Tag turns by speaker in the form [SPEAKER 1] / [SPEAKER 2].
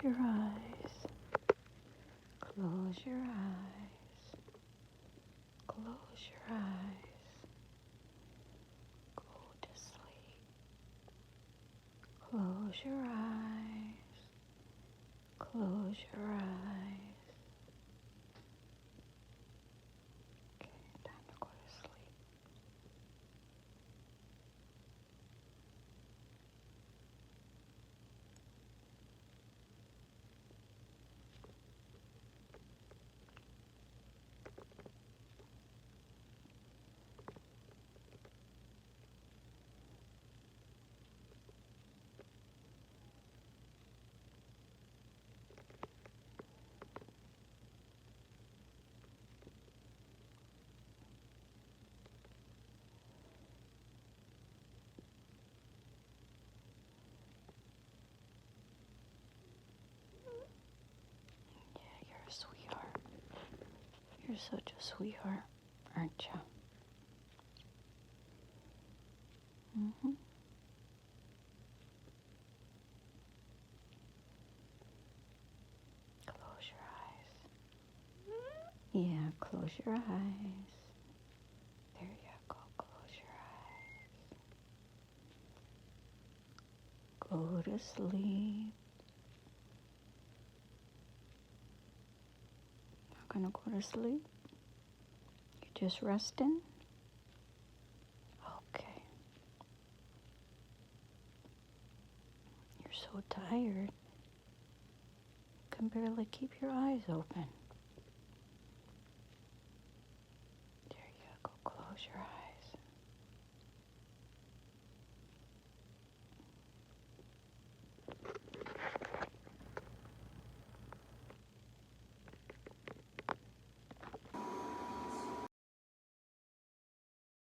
[SPEAKER 1] your eyes. Close your eyes. Close your eyes. Go to sleep. Close your eyes. Close your eyes. Okay, time to go to sleep. Yeah, you're a sweetheart. You're such a sweetheart, aren't you? Mm-hmm. Close your eyes. Yeah, close your eyes. There you go. Close your eyes. Go to sleep. Not gonna go to sleep? You just resting? Okay. You're so tired. You can barely keep your eyes open.